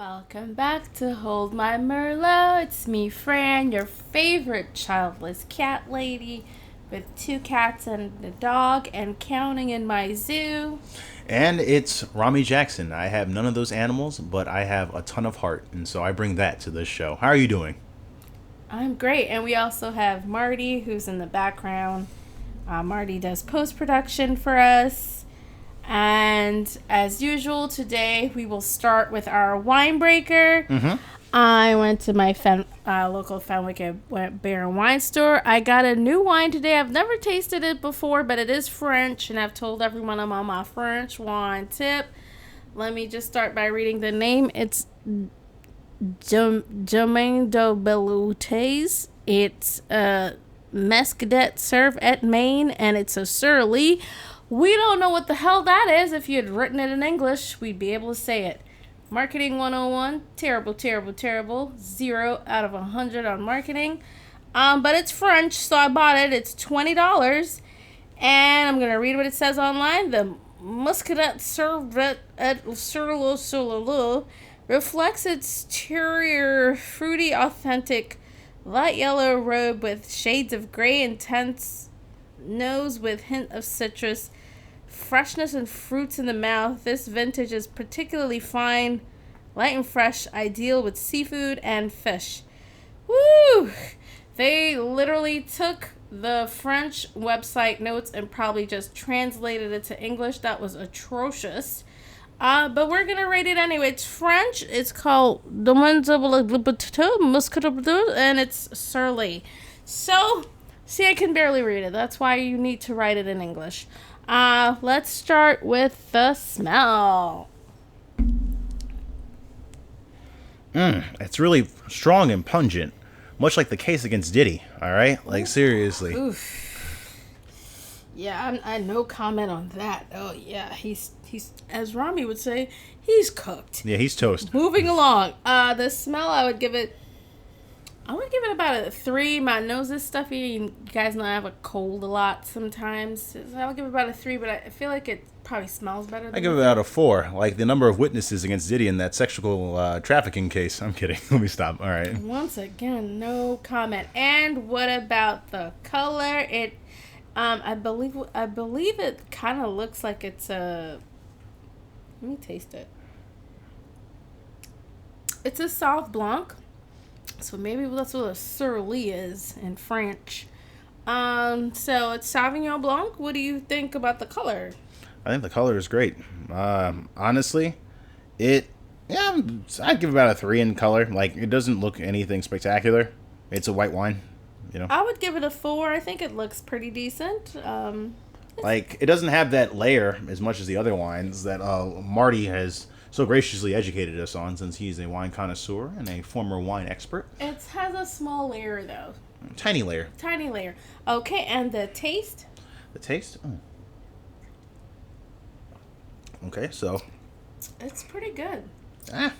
Welcome back to Hold My Merlot. It's me, Fran, your favorite childless cat lady with two cats and a dog and counting in my zoo. And it's Rami Jackson. I have none of those animals, but I have a ton of heart, and so I bring that to this show. How are you doing? I'm great. And we also have Marty, who's in the background. Marty does post production for us. And as usual, today we will start with our wine breaker. I went to my local Fenwick Beer and Wine store. I got a new wine today. I've never tasted it before, but it is French, and I've told everyone I'm on my French wine tip. Let me just start by reading the name. It's Domaine de Belloutes. It's a Mescadet served at Maine, and it's a Surly. We don't know what the hell that is. If you had written it in English, we'd be able to say it. Marketing 101, terrible, terrible, terrible. 0 out of 100 on marketing. But it's French, so I bought it. It's $20. And I'm going to read what it says online. The Muscadet Servet et Surlo reflects its exterior fruity, authentic, light yellow robe with shades of gray, intense nose with hint of citrus, freshness and fruits in the mouth. This vintage is particularly fine, light and fresh, ideal with seafood and fish. Woo! They literally took the French website notes and probably just translated it to English. That was atrocious. But we're gonna rate it anyway. It's French. It's called Domaine de Muscadet, and it's Surly. So, see, I can barely read it. That's why you need to write it in English. Let's start with the smell. It's really strong and pungent, much like the case against Diddy. All right, like seriously. Oof. Yeah, I no comment on that. Oh yeah, he's as Rami would say, he's cooked. Yeah, he's toast. Moving along. The smell, I would give it about a 3. My nose is stuffy. You guys know I have a cold a lot sometimes. So I'll give it about a 3, but I feel like it probably smells better than I give it about a 4, like the number of witnesses against Diddy in that sexual trafficking case. I'm kidding. Let me stop. All right. Once again, no comment. And what about the color? It, I believe it kind of looks like it's a. Let me taste it. It's a Sauv Blanc. So maybe that's what a Surly is in French. So it's Sauvignon Blanc. What do you think about the color? I think the color is great. Honestly, I'd give it about a 3 in color. Like, it doesn't look anything spectacular. It's a white wine, you know. I would give it a 4. I think it looks pretty decent. Like, it doesn't have that layer as much as the other wines that Marty has so graciously educated us on, since he's a wine connoisseur and a former wine expert. It has a small layer, though. Tiny layer. Tiny layer. Okay, and the taste? The taste? Okay, so. It's pretty good. Ah.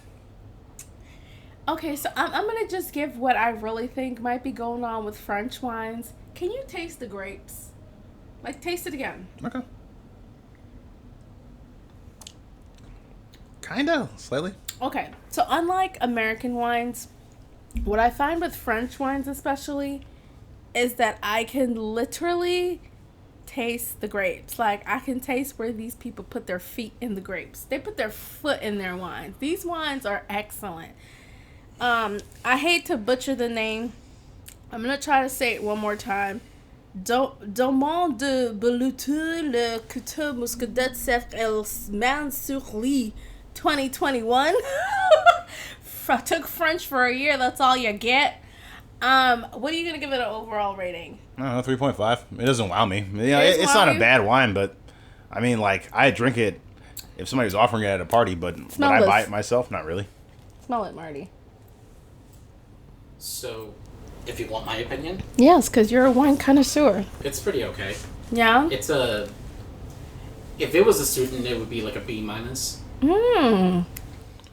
Okay, so I'm going to just give what I really think might be going on with French wines. Can you taste the grapes? Like, taste it again. Okay. Kinda, slightly. Okay, so unlike American wines, what I find with French wines especially is that I can literally taste the grapes. Like, I can taste where these people put their feet in the grapes. They put their foot in their wines. These wines are excellent. I hate to butcher the name. I'm going to try to say it one more time. Domaine de Belloutes, le Couteau Muscadet Cerf El Man sur Lit 2021. I took French for a year. That's all you get. What are you going to give it an overall rating? I don't know, 3.5. It doesn't wow me. Yeah, it's not a bad wine, but I mean, like, I drink it if somebody was offering it at a party, but would I buy it myself? Not really. Smell it, Marty. So, if you want my opinion, Yes, because you're a wine connoisseur. it's pretty okay. Yeah? It's a. If it was a student, it would be like a B minus.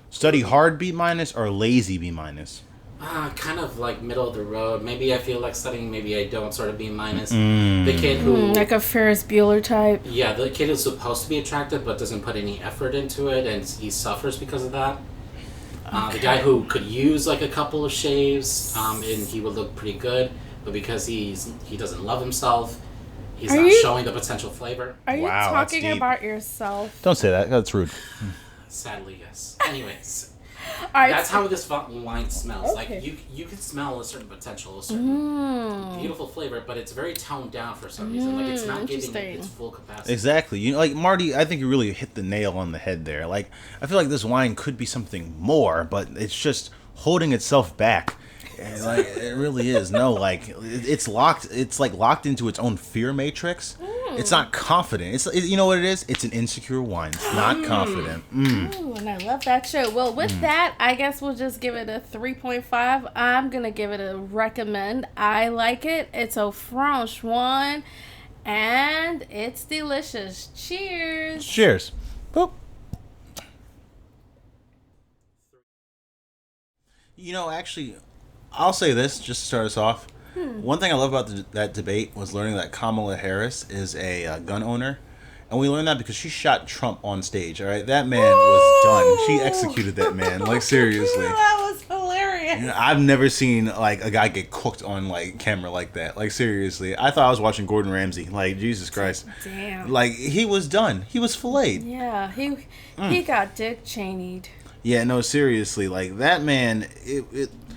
Study hard B minus or lazy B minus? Kind of like middle of the road. Maybe I feel like studying, maybe I don't, sort of B minus. The kid who. Like a Ferris Bueller type. Yeah, the kid is supposed to be attractive but doesn't put any effort into it, and he suffers because of that. The guy who could use like a couple of shaves, and he would look pretty good, but because he doesn't love himself, he's not showing the potential flavor. Are you Wow, that's talking deep. about yourself? Don't say that. That's rude. Sadly, yes. Anyways, All right, that's how this wine smells. Okay. Like you can smell a certain potential, a certain beautiful flavor, but it's very toned down for some reason. Like it's not giving Interesting. it its full capacity. Exactly. You know, like Marty, I think you really hit the nail on the head there. Like, I feel like this wine could be something more, but it's just holding itself back. And, like, it really is. No, like it's locked. It's like locked into its own fear matrix. It's not confident. You know what it is? It's an insecure wine. It's not confident. Ooh, and I love that show. Well, with that, I guess we'll just give it a 3.5. I'm going to give it a recommend. I like it. It's a French one, and it's delicious. Cheers. Cheers. Boop. You know, actually, I'll say this just to start us off. One thing I love about that debate was learning that Kamala Harris is a gun owner. And we learned that because she shot Trump on stage, all right? That man was done. She executed that man. Like, seriously. That was hilarious. You know, I've never seen, like, a guy get cooked on, like, camera like that. Like, seriously. I thought I was watching Gordon Ramsay. Like, Jesus Christ. Damn. Like, he was done. He was filleted. Yeah, he got Dick Cheney'd. Yeah, no, seriously. Like, that man,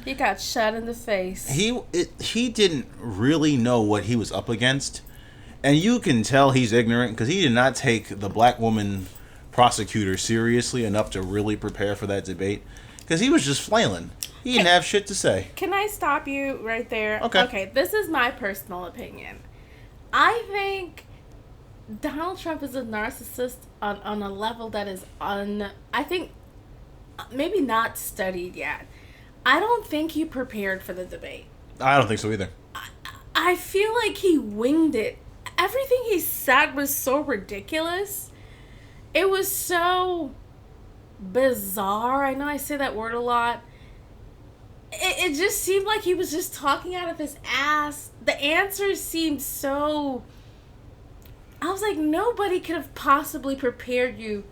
He got shot in the face. he didn't really know what he was up against. And you can tell he's ignorant because he did not take the black woman prosecutor seriously enough to really prepare for that debate. Because he was just flailing. He didn't have shit to say. Can I stop you right there? Okay. Okay, this is my personal opinion. I think Donald Trump is a narcissist on a level that is I think maybe not studied yet. I don't think he prepared for the debate. I don't think so either. I feel like he winged it. Everything he said was so ridiculous. It was so bizarre. I know I say that word a lot. It just seemed like he was just talking out of his ass. The answers seemed so... I was like, nobody could have possibly prepared you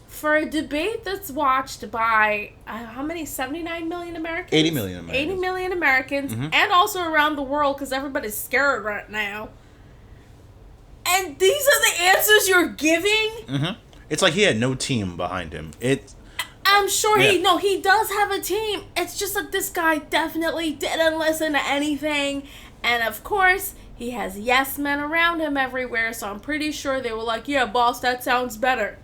for a debate that's watched by, how many? 79 million Americans? 80 million Americans. 80 million Americans, and also around the world because everybody's scared right now. And these are the answers you're giving? It's like he had no team behind him. I'm sure Yeah. he does have a team. It's just that this guy definitely didn't listen to anything. And of course, he has yes men around him everywhere, so I'm pretty sure they were like, yeah, boss, that sounds better.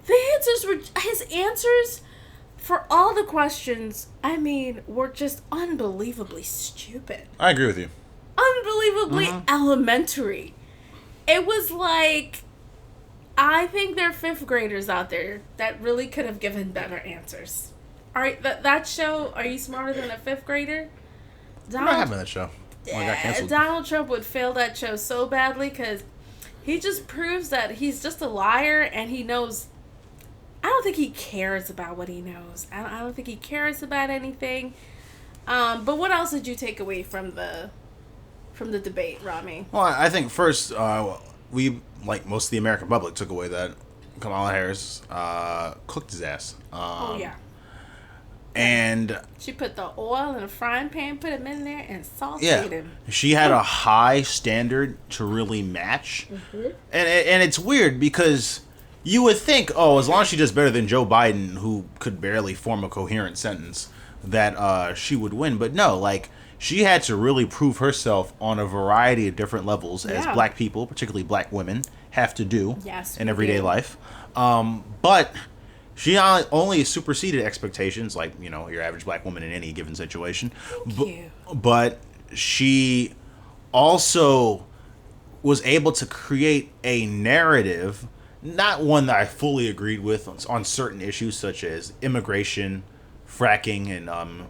His answers for all the questions, I mean, were just unbelievably stupid. I agree with you. Unbelievably elementary. It was like, I think there are fifth graders out there that really could have given better answers. All right, that show, Are You Smarter Than a Fifth Grader? I'm not having that show. Oh, it got canceled. Donald Trump would fail that show so badly because he just proves that he's just a liar and he knows. I don't think he cares about what he knows. I don't think he cares about anything. But what else did you take away from the debate, Rami? Well, I think first, we, like most of the American public, took away that Kamala Harris cooked his ass. Oh, yeah. And She put the oil in a frying pan, put him in there, and sauteed yeah, him. she had a high standard to really match. And it's weird because you would think, oh, as long as she does better than Joe Biden, who could barely form a coherent sentence, that she would win. But no, like, she had to really prove herself on a variety of different levels, as Yeah. black people, particularly black women, have to do Yes, in we everyday do. life. But she only superseded expectations, like, you know, your average black woman in any given situation. Thank you. But she also was able to create a narrative, not one that I fully agreed with on certain issues such as immigration, fracking, and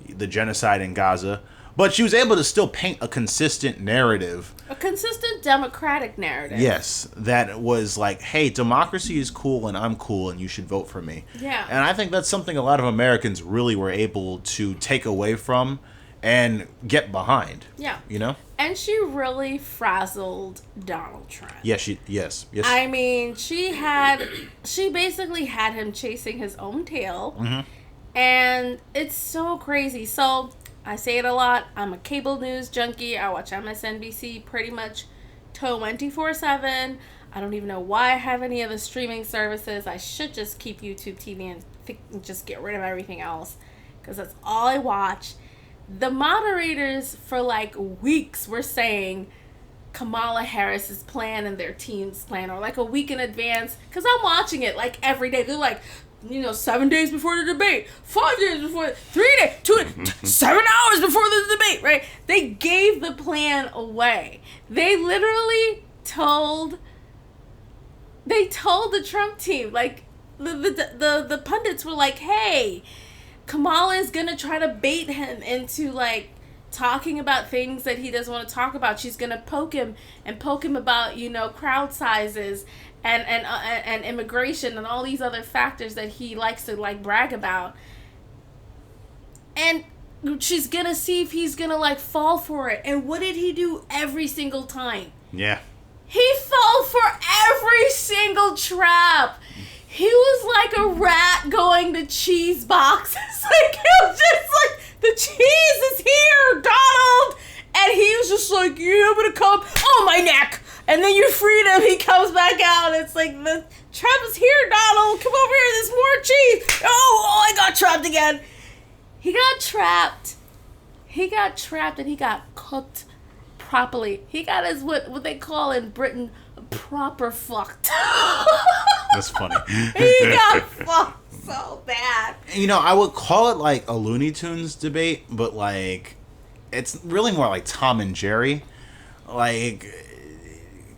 the genocide in Gaza. But she was able to still paint a consistent narrative. A consistent democratic narrative. Yes, that was like, hey, democracy is cool and I'm cool and you should vote for me. Yeah. And I think that's something a lot of Americans really were able to take away from and get behind. Yeah. You know? And she really frazzled Donald Trump. Yes. I mean, she basically had him chasing his own tail. Mm-hmm. And it's so crazy. So, I say it a lot. I'm a cable news junkie. I watch MSNBC pretty much 24/7. I don't even know why I have any of the streaming services. I should just keep YouTube TV and just get rid of everything else, because that's all I watch. The moderators for like weeks were saying Kamala Harris's plan and their team's plan, or like a week in advance, because I'm watching it like every day. They're like, 7 days before the debate, 5 days before, 3 days, 7 hours before the debate, right? They gave the plan away. They literally told the Trump team, like, the pundits were like, hey, Kamala is gonna try to bait him into like talking about things that he doesn't want to talk about. She's gonna poke him about crowd sizes and immigration and all these other factors that he likes to like brag about, and she's gonna see if he's gonna like fall for it. And what did he do every single time? Yeah. He fell for every single trap. He was like a rat going to cheese boxes. Like, he was just like, the cheese is here, Donald! And he was just like, yeah, I'm gonna come. Oh, my neck! And then you freed him. He comes back out. It's like, the trap is here, Donald. Come over here. There's more cheese. Oh, I got trapped again. He got trapped and he got cooked properly. He got his, what they call in Britain, proper fucked. That's funny. He got fucked so bad. I would call it like a Looney Tunes debate, but like it's really more like Tom and Jerry. Like,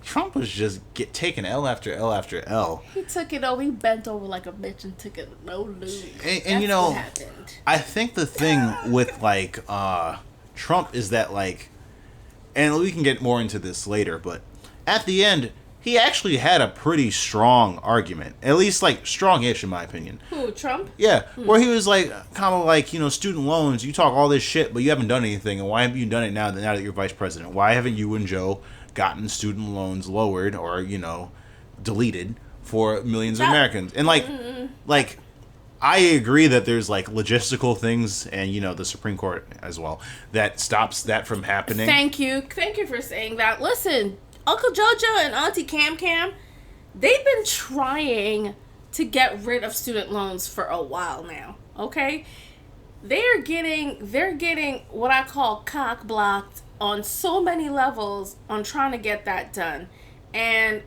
Trump was just taking L after L after L. He took it over. He bent over like a bitch and took it no lose. And what happened. I think the thing with like Trump is that like, and we can get more into this later, but at the end, he actually had a pretty strong argument. At least, like, strong-ish, in my opinion. Who, Trump? Yeah. Where he was, like, kind of like, student loans, you talk all this shit, but you haven't done anything, and why haven't you done it now that you're vice president? Why haven't you and Joe gotten student loans lowered or, deleted for millions of Americans? And, like, I agree that there's, like, logistical things and, the Supreme Court as well that stops that from happening. Thank you for saying that. Listen, Uncle Jojo and Auntie Cam, they've been trying to get rid of student loans for a while now, okay? They're getting what I call cock blocked on so many levels on trying to get that done. And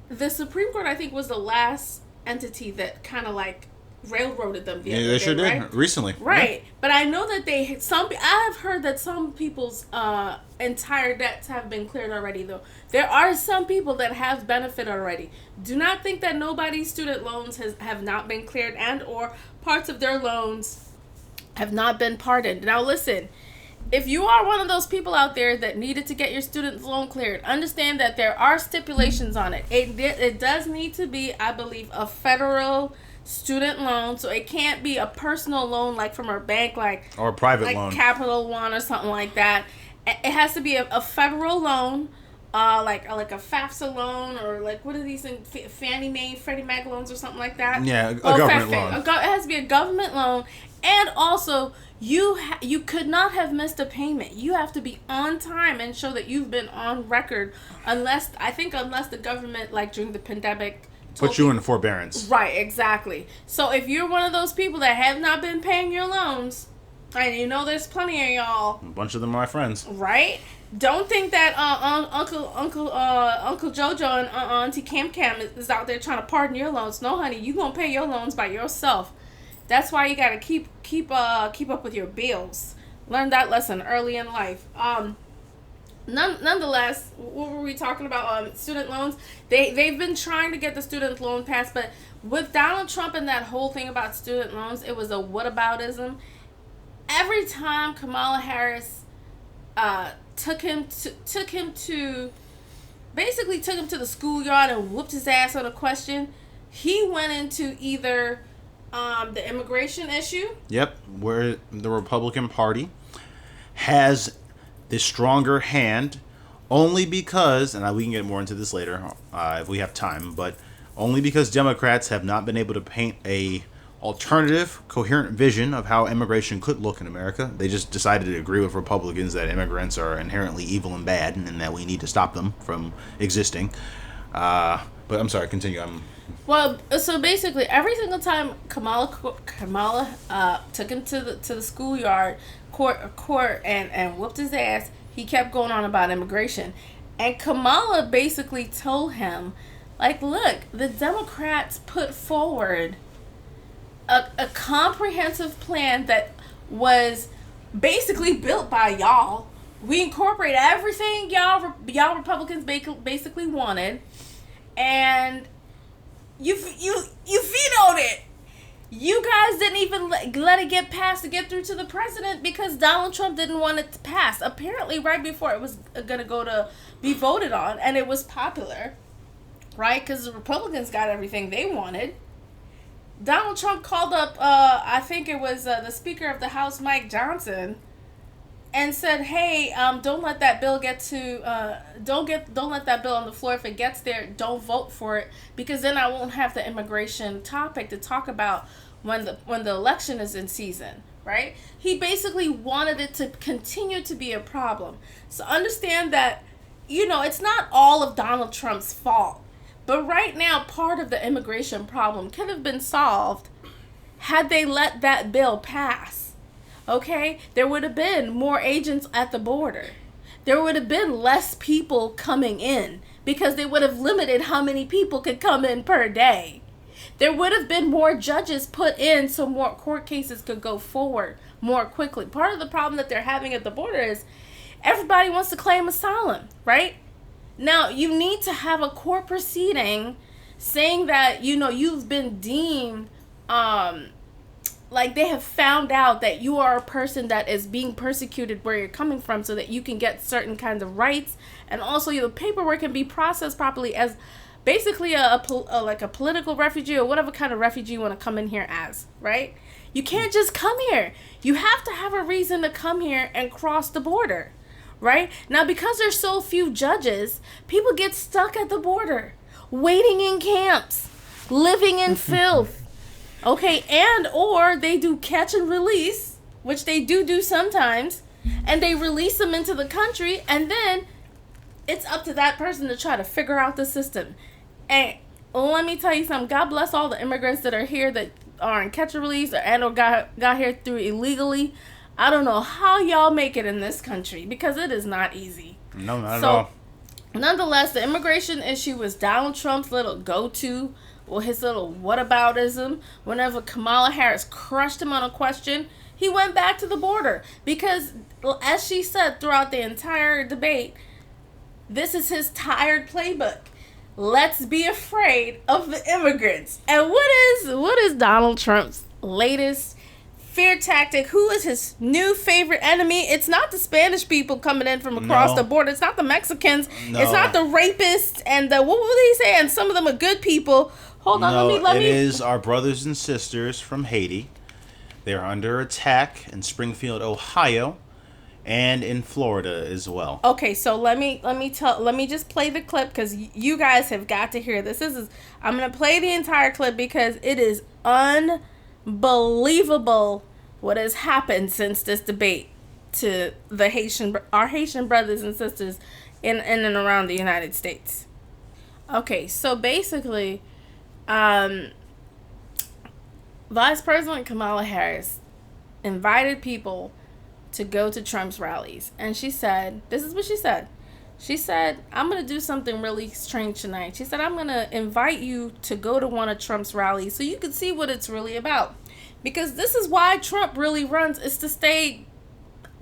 the Supreme Court, I think, was the last entity that kind of like railroaded them. They sure did, right? Recently. Right. Yeah. But I know that I have heard that some people's entire debts have been cleared already, though. There are some people that have benefit already. Do not think that nobody's student loans have not been cleared and or parts of their loans have not been pardoned. Now listen, if you are one of those people out there that needed to get your student loan cleared, understand that there are stipulations on it. It does need to be, I believe, a federal student loan, so it can't be a personal loan like from a bank, or a private like loan, Capital One or something like that. It has to be a federal loan, like a FAFSA loan, or like what are these things, Fannie Mae, Freddie Mac loans or something like that. Yeah, a government loan. It has to be a government loan, and also you could not have missed a payment. You have to be on time and show that you've been on record, unless the government, like during the pandemic, put you in forbearance. Right, exactly. So if you're one of those people that have not been paying your loans, and there's plenty of y'all, a bunch of them are my friends, right? Don't think that Uncle Jojo and Auntie Cam is out there trying to pardon your loans. No, honey, you gonna pay your loans by yourself. That's why you gotta keep up with your bills. Learn that lesson early in life. Nonetheless, what were we talking about? Student loans. They've been trying to get the student loan passed, but with Donald Trump and that whole thing about student loans, it was a whataboutism. Every time Kamala Harris took him to the schoolyard and whooped his ass on a question, he went into either the immigration issue. Yep, where the Republican Party has the stronger hand only because, and we can get more into this later if we have time, but only because Democrats have not been able to paint a alternative, coherent vision of how immigration could look in America. They just decided to agree with Republicans that immigrants are inherently evil and bad and that we need to stop them from existing. But I'm sorry, continue. Well, so basically, every single time Kamala took him to the schoolyard court and whooped his ass, he kept going on about immigration. And Kamala basically told him, like, look, the Democrats put forward a comprehensive plan that was basically built by y'all. We incorporate everything y'all Republicans basically wanted, and you vetoed it. You guys didn't even let it get passed to get through to the president because Donald Trump didn't want it to pass. Apparently, right before it was gonna go to be voted on, and it was popular, right? Because the Republicans got everything they wanted. Donald Trump called up, I think it was the Speaker of the House, Mike Johnson, and said, "Hey, don't let that bill get to, don't let that bill on the floor. If it gets there, don't vote for it, because then I won't have the immigration topic to talk about when the election is in season." Right? He basically wanted it to continue to be a problem. So understand that, it's not all of Donald Trump's fault. But right now, part of the immigration problem could have been solved had they let that bill pass. Okay? There would have been more agents at the border. There would have been less people coming in because they would have limited how many people could come in per day. There would have been more judges put in so more court cases could go forward more quickly. Part of the problem that they're having at the border is everybody wants to claim asylum, right? Now, you need to have a court proceeding saying that, you've been deemed, like they have found out that you are a person that is being persecuted where you're coming from so that you can get certain kinds of rights. And also your paperwork can be processed properly as basically a political refugee or whatever kind of refugee you want to come in here as, right? You can't just come here. You have to have a reason to come here and cross the border. Right? Now, because there's so few judges, people get stuck at the border, waiting in camps, living in filth. Okay, and or they do catch and release, which they do sometimes, and they release them into the country, and then it's up to that person to try to figure out the system. And let me tell you something. God bless all the immigrants that are here that are in catch and release or got here through illegally. I don't know how y'all make it in this country because it is not easy. No, not at all. Nonetheless, the immigration issue was Donald Trump's little go-to or his little whataboutism. Whenever Kamala Harris crushed him on a question, he went back to the border because, as she said throughout the entire debate, this is his tired playbook. Let's be afraid of the immigrants. And what is Donald Trump's latest fear tactic? Who is his new favorite enemy? It's not the Spanish people coming in from across the border. It's not the Mexicans. No. It's not the rapists and the, what would he say? And some of them are good people. Hold on, let me. It is our brothers and sisters from Haiti. They're under attack in Springfield, Ohio, and in Florida as well. Okay, so let me just play the clip because you guys have got to hear this. I'm gonna play the entire clip because it is unbelievable what has happened since this debate to our Haitian brothers and sisters in and around the United States. Okay, so basically, Vice President Kamala Harris invited people to go to Trump's rallies, and she said, this is what she said. She said, I'm going to do something really strange tonight. She said, I'm going to invite you to go to one of Trump's rallies so you can see what it's really about. Because this is why Trump really runs, is to stay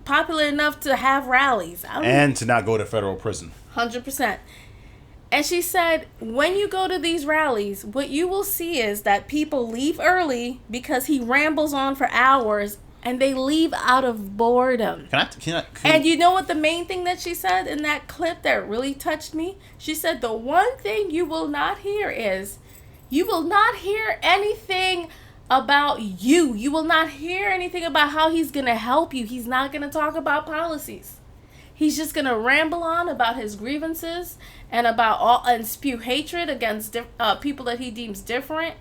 popular enough to have rallies. And to not go to federal prison. 100%. And she said, when you go to these rallies, what you will see is that people leave early because he rambles on for hours, and they leave out of boredom. And you know what the main thing that she said in that clip that really touched me? She said, the one thing you will not hear is, you will not hear anything about you. You will not hear anything about how he's going to help you. He's not going to talk about policies. He's just going to ramble on about his grievances and and spew hatred against people that he deems different.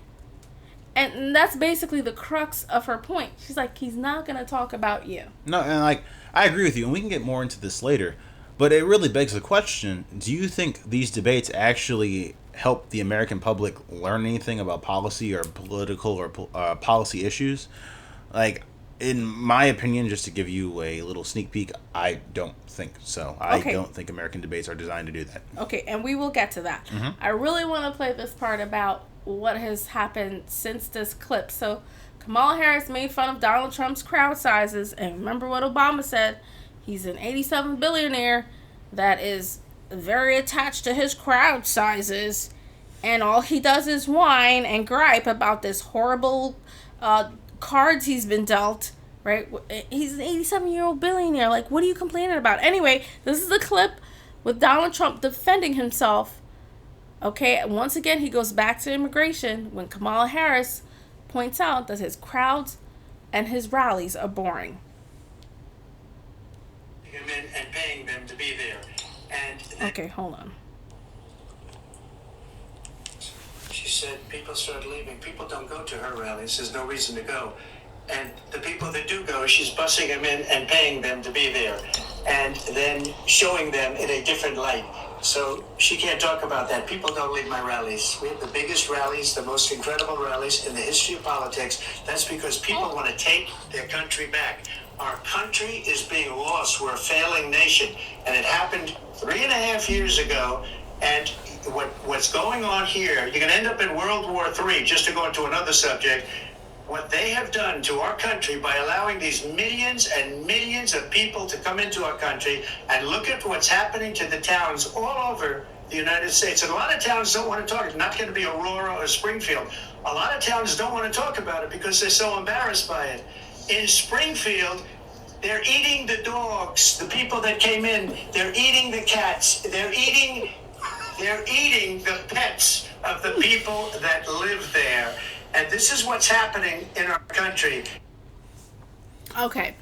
And that's basically the crux of her point. She's like, he's not going to talk about you. No, and like, I agree with you, and we can get more into this later. But it really begs the question, do you think these debates actually help the American public learn anything about policy or political or policy issues? Like, in my opinion, just to give you a little sneak peek, I don't think so. I don't think American debates are designed to do that. Okay, and we will get to that. Mm-hmm. I really want to play this part about what has happened since this clip. So, Kamala Harris made fun of Donald Trump's crowd sizes, and remember what Obama said. He's an 87 billionaire that is very attached to his crowd sizes, and all he does is whine and gripe about this horrible cards he's been dealt, right? He's an 87-year-old billionaire. Like, what are you complaining about? Anyway, this is a clip with Donald Trump defending himself. Okay, once again, he goes back to immigration when Kamala Harris points out that his crowds and his rallies are boring. And paying them to be there. And okay, hold on. She said people start leaving. People don't go to her rallies. There's no reason to go. And the people that do go, she's bussing them in and paying them to be there. And then showing them in a different light. So she can't talk about that. People don't leave my rallies. We have the biggest rallies, the most incredible rallies in the history of politics. That's because people want to take their country back. Our country is being lost. We're a failing nation. And it happened 3.5 years ago. And what's going on here, you're going to end up in World War III, just to go into another subject. What they have done to our country by allowing these millions and millions of people to come into our country, and look at what's happening to the towns all over the United States. And a lot of towns don't want to talk. It's not going to be Aurora or Springfield. A lot of towns don't want to talk about it because they're so embarrassed by it. In Springfield, they're eating the dogs, the people that came in. They're eating the cats. They're eating the pets of the people that live there. And this is what's happening in our country. Okay.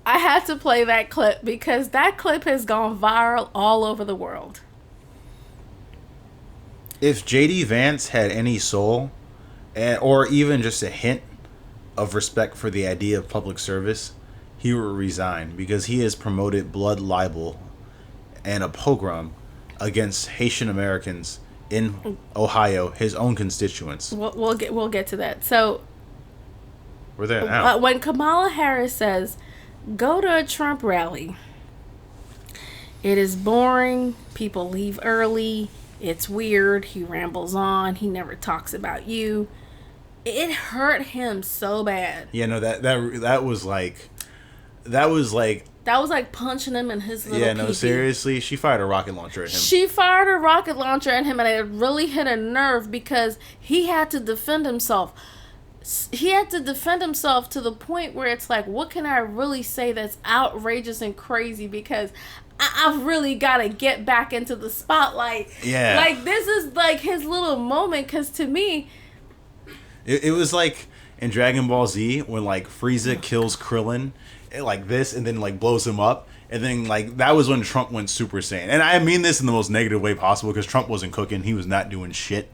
I had to play that clip because that clip has gone viral all over the world. If J.D. Vance had any soul, or even just a hint of respect for the idea of public service, he would resign, because he has promoted blood libel and a pogrom against Haitian Americans in Ohio, his own constituents. We'll get to that. So we're there now. When Kamala Harris says, "Go to a Trump rally," it is boring. People leave early. It's weird. He rambles on. He never talks about you. It hurt him so bad. Yeah, no, that was like. That was like punching him in his little Yeah, no, pee-pee. Seriously, she fired a rocket launcher at him. She fired a rocket launcher at him, and it really hit a nerve because he had to defend himself. He had to defend himself to the point where it's like, what can I really say that's outrageous and crazy? Because I've really got to get back into the spotlight. Yeah. Like, this is like his little moment, because to me... It was like in Dragon Ball Z when, like, Frieza kills Krillin like this and then, like, blows him up. And then, like, that was when Trump went Super Saiyan. And I mean this in the most negative way possible, because Trump wasn't cooking. He was not doing shit.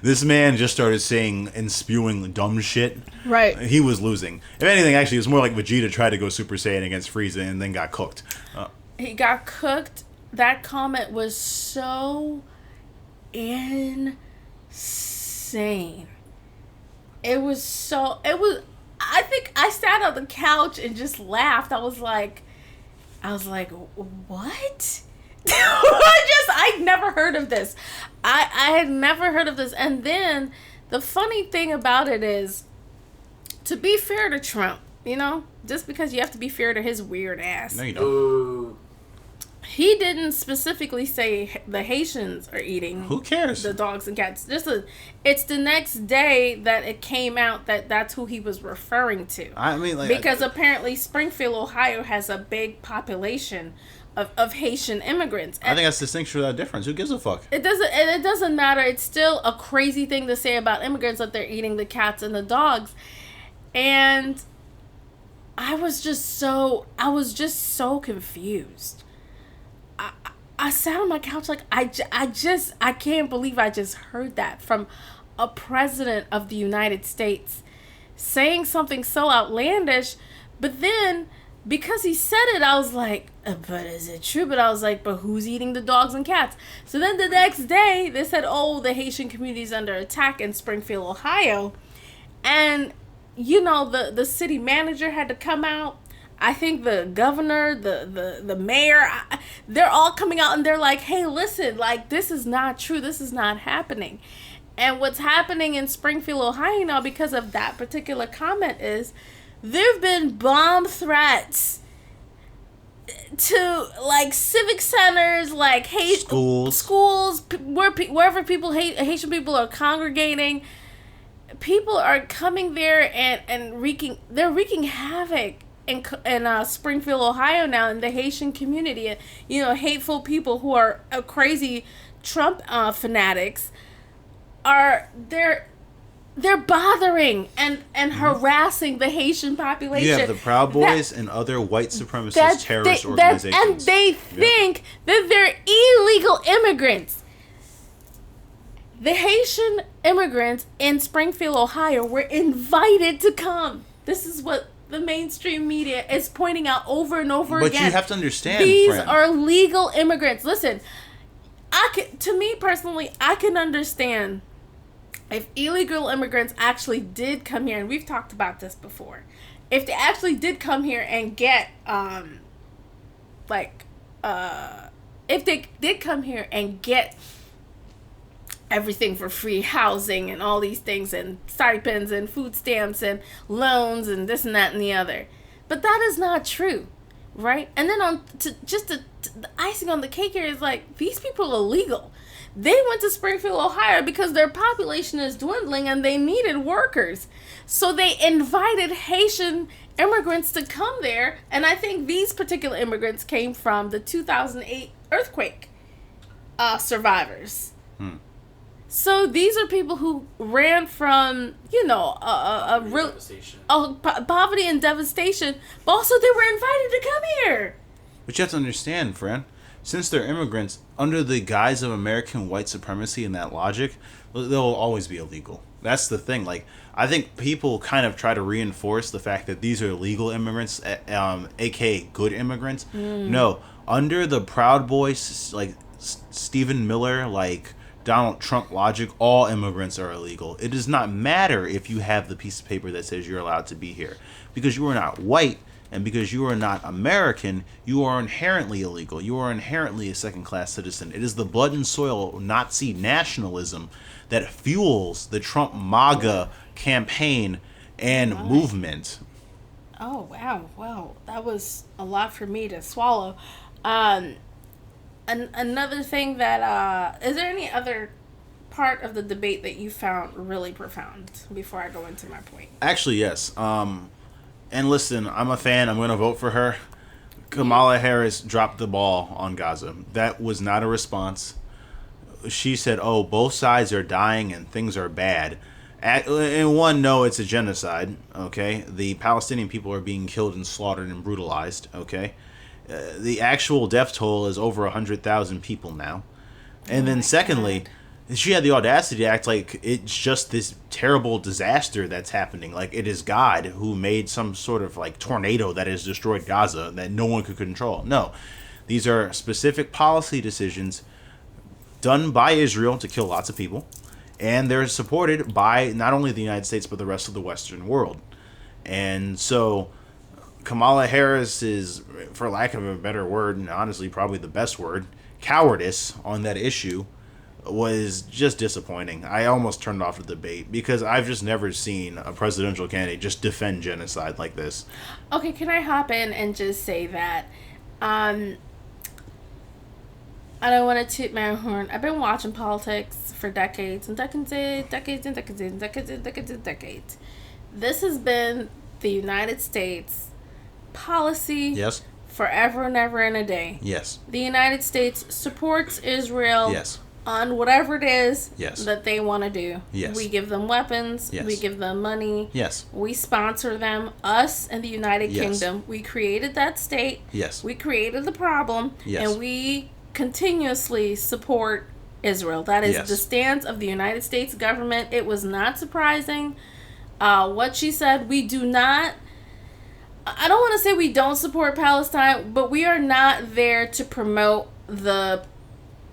This man just started saying and spewing dumb shit. Right. He was losing. If anything, actually, it was more like Vegeta tried to go Super Saiyan against Frieza and then got cooked. He got cooked. That comment was so insane. I think I sat on the couch and just laughed. I was like, what? I'd never heard of this. I had never heard of this. And then the funny thing about it is, to be fair to Trump, you know, just because you have to be fair to his weird ass. No, you don't. He didn't specifically say the Haitians are eating. Who cares? The dogs and cats. It's the next day that it came out that that's who he was referring to. I mean, like, because apparently Springfield, Ohio has a big population of Haitian immigrants. I think that's the distinction without difference. Who gives a fuck? It doesn't matter. It's still a crazy thing to say about immigrants that they're eating the cats and the dogs. And I was just so confused. I sat on my couch like I can't believe I just heard that from a president of the United States saying something so outlandish. But then, because he said it, I was like, but is it true? But I was like, but who's eating the dogs and cats? So then the next day, they said, oh, the Haitian community is under attack in Springfield, Ohio. And, the city manager had to come out. I think the governor, the mayor, they're all coming out and they're like, hey, listen, like, this is not true. This is not happening. And what's happening in Springfield, Ohio now because of that particular comment is there have been bomb threats to, like, civic centers, like schools, wherever Haitian people are congregating. People are coming there and wreaking havoc in Springfield, Ohio now in the Haitian community. And, hateful people who are crazy Trump fanatics they're bothering and harassing the Haitian population. You have the Proud Boys and other white supremacist terrorist organizations. And they think that they're illegal immigrants. The Haitian immigrants in Springfield, Ohio were invited to come. This is what the mainstream media is pointing out over and over again. But you have to understand, these friend. are legal immigrants. Listen, to me personally, I can understand if illegal immigrants actually did come here, and we've talked about this before, if they actually did come here and get, if they did come here and get everything for free, housing and all these things, and stipends and food stamps and loans and this and that and the other. But that is not true, right? And then the icing on the cake here is like, these people are illegal. They went to Springfield, Ohio because their population is dwindling and they needed workers. So they invited Haitian immigrants to come there. And I think these particular immigrants came from the 2008 earthquake survivors. So these are people who ran from, a real poverty and devastation. But also they were invited to come here. But you have to understand, friend. Since they're immigrants, under the guise of American white supremacy and that logic, they'll always be illegal. That's the thing. Like, I think people kind of try to reinforce the fact that these are legal immigrants, aka good immigrants. No, under the Proud Boys, like Stephen Miller, like Donald Trump logic, all immigrants are illegal. It does not matter if you have the piece of paper that says you're allowed to be here, because you are not white. And because you are not American, you are inherently illegal. You are inherently a second-class citizen. It is the blood and soil Nazi nationalism that fuels the Trump MAGA campaign and movement. Oh, wow. Wow. That was a lot for me to swallow. Another thing that... is there any other part of the debate that you found really profound before I go into my point? Actually, yes. And listen, I'm a fan. I'm going to vote for her. Kamala Harris dropped the ball on Gaza. That was not a response. She said, oh, both sides are dying and things are bad. No, it's a genocide, okay? The Palestinian people are being killed and slaughtered and brutalized, okay? The actual death toll is over 100,000 people now. And then secondly... God. She had the audacity to act like it's just this terrible disaster that's happening. Like it is God who made some sort of like tornado that has destroyed Gaza that no one could control. No, these are specific policy decisions done by Israel to kill lots of people. And they're supported by not only the United States, but the rest of the Western world. And so Kamala Harris is, for lack of a better word, and honestly probably the best word, cowardice on that issue was just disappointing. I almost turned off the debate because I've just never seen a presidential candidate just defend genocide like this. Okay, can I hop in and just say that I don't want to toot my own horn. I've been watching politics for decades and decades and decades and decades and decades and decades and decades. This has been the United States policy forever and ever and a day. Yes. The United States supports Israel Yes. on whatever it is Yes. that they want to do. Yes. We give them weapons. Yes. We give them money. Yes. We sponsor them. Us and the United Yes. Kingdom. We created that state. Yes. We created the problem. Yes. And we continuously support Israel. That is Yes. the stance of the United States government. It was not surprising what she said. We do not, I don't want to say we don't support Palestine, but we are not there to promote the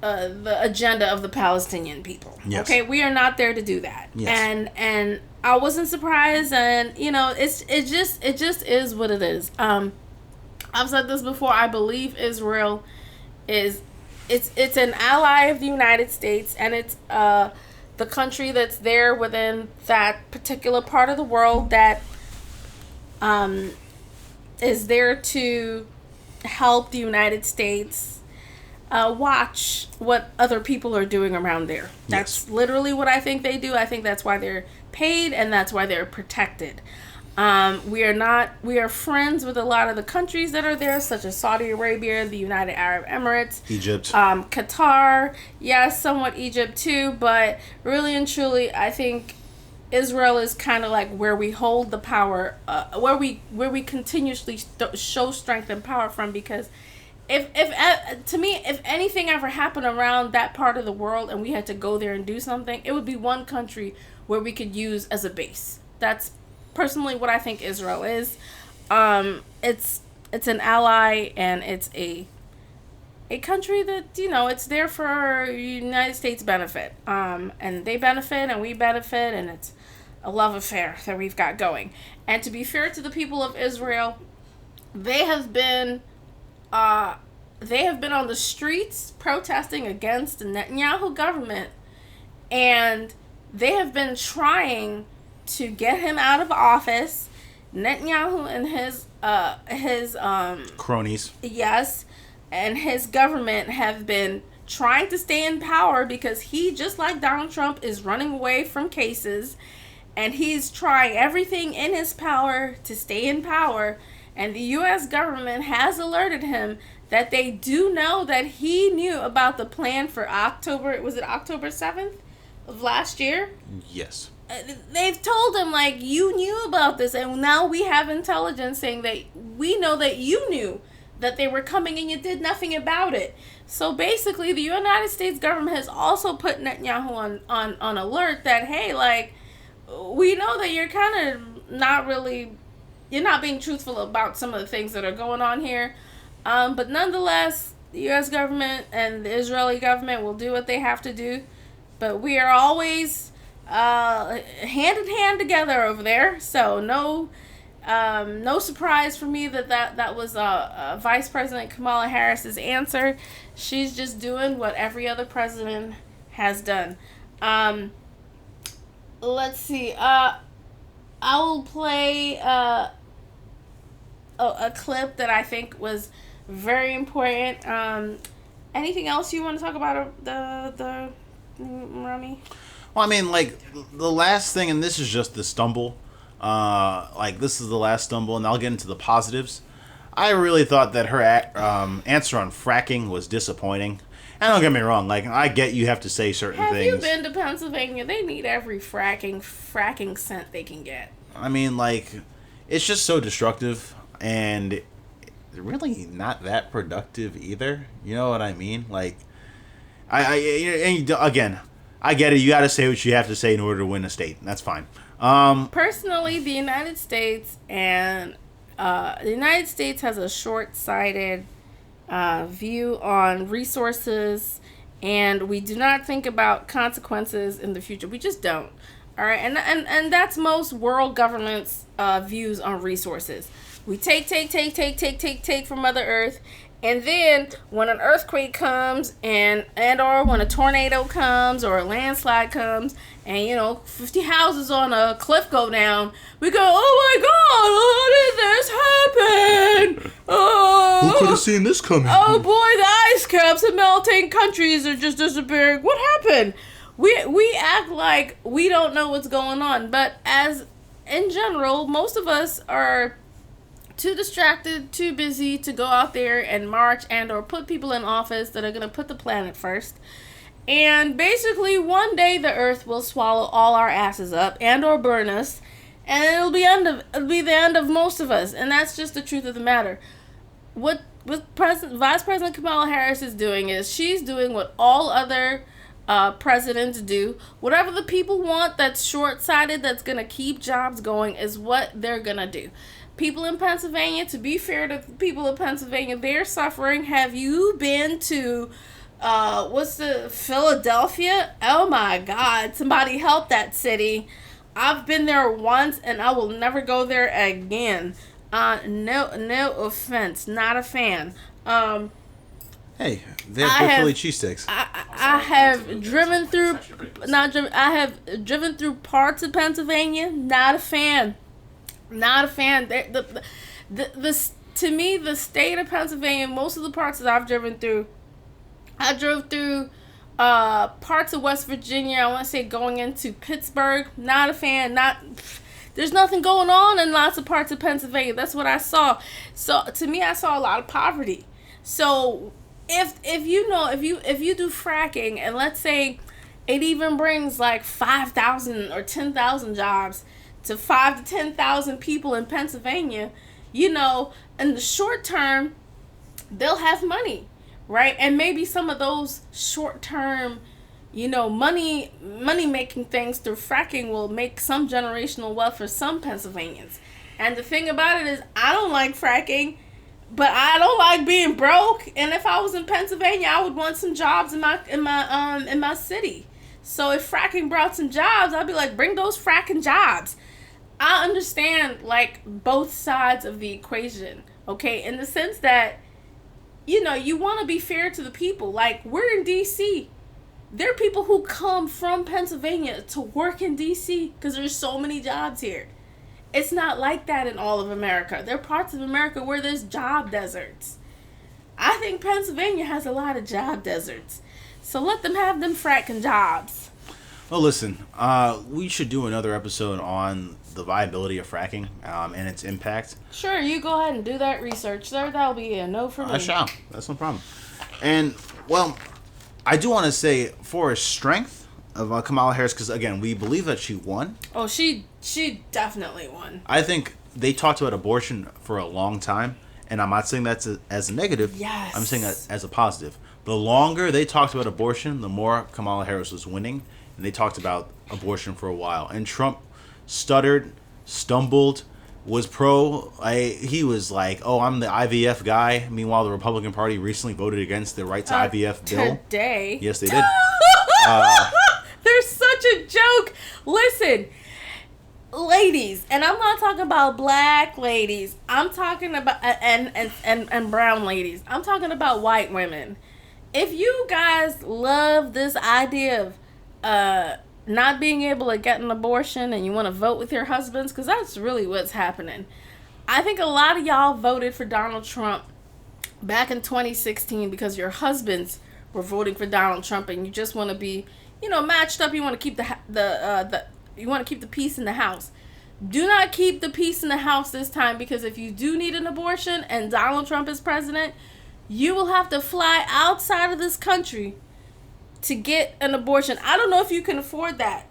agenda of the Palestinian people. Yes. Okay, we are not there to do that. Yes. And I wasn't surprised, and you know, it just is what it is. I've said this before. I believe Israel is it's an ally of the United States, and it's the country that's there within that particular part of the world that is there to help the United States watch what other people are doing around there. That's literally what I think they do. I think that's why they're paid, and that's why they're protected. We are friends with a lot of the countries that are there, such as Saudi Arabia, the United Arab Emirates, Egypt, Qatar, yes, somewhat Egypt too, but really and truly, I think Israel is kind of like where we hold the power, where we continuously show strength and power from, because if to me, if anything ever happened around that part of the world and we had to go there and do something, it would be one country where we could use as a base. That's personally what I think Israel is. It's an ally, and it's a country that, you know, it's there for United States benefit. And they benefit and we benefit, and it's a love affair that we've got going. And to be fair to the people of Israel, they have been on the streets protesting against the Netanyahu government, and they have been trying to get him out of office. Netanyahu and his cronies. Yes, and his government have been trying to stay in power because he, just like Donald Trump, is running away from cases, and he's trying everything in his power to stay in power. And the U.S. government has alerted him that they do know that he knew about the plan for October 7th of last year? Yes. They've told him, like, you knew about this, and now we have intelligence saying that we know that you knew that they were coming and you did nothing about it. So basically, the United States government has also put Netanyahu on alert that, hey, like, we know that you're kind of you're not being truthful about some of the things that are going on here. But nonetheless, the U.S. government and the Israeli government will do what they have to do. But we are always hand in hand together over there. So no surprise for me that was Vice President Kamala Harris's answer. She's just doing what every other president has done. Let's see. I will play a clip that I think was very important. Anything else you want to talk about the Rami? Well, I mean, like, the last thing, and this is just the stumble. This is the last stumble, and I'll get into the positives. I really thought that her answer on fracking was disappointing. And don't get me wrong, like, I get you have to say certain things. Have you been to Pennsylvania? They need every fracking cent they can get. I mean, like, it's just so destructive, and really not that productive either. You know what I mean? Like, again, I get it. You got to say what you have to say in order to win a state. That's fine. Personally, the United States has a short-sighted view on resources, and we do not think about consequences in the future. We just don't. All right, and that's most world governments' views on resources. We take from Mother Earth, and then when an earthquake comes and or when a tornado comes or a landslide comes, and 50 houses on a cliff go down, we go, oh my God, how did this happen? Who could have seen this coming? Oh boy, the ice caps are melting. Countries are just disappearing. What happened? We act like we don't know what's going on, but as in general, most of us are too distracted, too busy to go out there and march and or put people in office that are going to put the planet first. And basically, one day the earth will swallow all our asses up and or burn us, and it'll be the end of most of us. And that's just the truth of the matter. What Vice President Kamala Harris is doing is she's doing what all other presidents do. Whatever the people want that's short-sighted, that's going to keep jobs going, is what they're going to do. People in Pennsylvania, to be fair to the people of Pennsylvania, they're suffering. Have you been to Philadelphia? Oh my God, somebody help that city. I've been there once and I will never go there again. No offense, not a fan. Hey, they have good Philly cheesesteaks. I have driven through, I have driven through parts of Pennsylvania. Not a fan. Not a fan. To me, the state of Pennsylvania, most of the parts that I've driven through, I drove through parts of West Virginia. I want to say going into Pittsburgh. Not a fan. There's nothing going on in lots of parts of Pennsylvania. That's what I saw. So to me, I saw a lot of poverty. So if you do fracking, and let's say it even brings like 5,000 or 10,000 jobs to 5 to 10,000 people in Pennsylvania, in the short term, they'll have money, right? And maybe some of those short term, money making things through fracking will make some generational wealth for some Pennsylvanians. And the thing about it is, I don't like fracking, but I don't like being broke. And if I was in Pennsylvania, I would want some jobs in my city. So if fracking brought some jobs, I'd be like, bring those fracking jobs. I understand like both sides of the equation, okay? In the sense that, you want to be fair to the people. Like, we're in DC. There are people who come from Pennsylvania to work in DC because there's so many jobs here. It's not like that in all of America. There are parts of America where there's job deserts. I think Pennsylvania has a lot of job deserts. So let them have them fracking jobs. Well, listen, we should do another episode on the viability of fracking and its impact. Sure, you go ahead and do that research, sir. That'll be a no for me. I shall. That's no problem. And, well, I do want to say, for a strength of Kamala Harris, because, again, we believe that she won. Oh, she definitely won. I think they talked about abortion for a long time, and I'm not saying that as a negative. Yes. I'm saying that as a positive. The longer they talked about abortion, the more Kamala Harris was winning, and they talked about abortion for a while. And Trump stuttered, stumbled, was he was like, oh, I'm the IVF guy. Meanwhile, the Republican Party recently voted against the right to IVF bill. Today. Yes, they did. They're such a joke. Listen, ladies, and I'm not talking about black ladies. I'm talking about and brown ladies. I'm talking about white women. If you guys love this idea of not being able to get an abortion and you want to vote with your husbands, because that's really what's happening. I think a lot of y'all voted for Donald Trump back in 2016 because your husbands were voting for Donald Trump, and you just want to be, matched up. You want to keep you want to keep the peace in the house. Do not keep the peace in the house this time, because if you do need an abortion and Donald Trump is president, you will have to fly outside of this country to get an abortion. I don't know if you can afford that.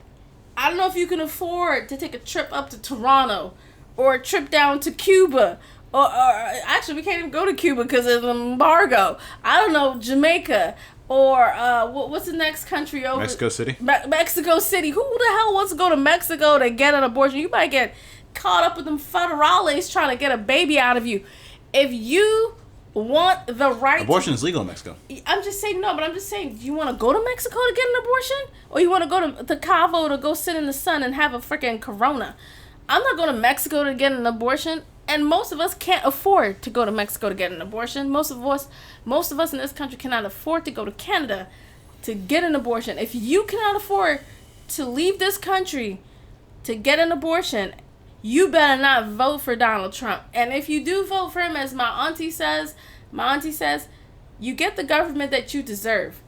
I don't know if you can afford to take a trip up to Toronto or a trip down to Cuba. Or actually, we can't even go to Cuba because of the embargo. I don't know, Jamaica. Or what's the next country over? Mexico City. Mexico City. Who the hell wants to go to Mexico to get an abortion? You might get caught up with them federales trying to get a baby out of you. If you want the right abortion is legal in Mexico. I'm just saying, do you want to go to Mexico to get an abortion? Or you want to go to Cabo to go sit in the sun and have a freaking Corona? I'm not going to Mexico to get an abortion. And most of us can't afford to go to Mexico to get an abortion. Most of us in this country cannot afford to go to Canada to get an abortion. If you cannot afford to leave this country to get an abortion, you better not vote for Donald Trump. And if you do vote for him, as my auntie says, you get the government that you deserve.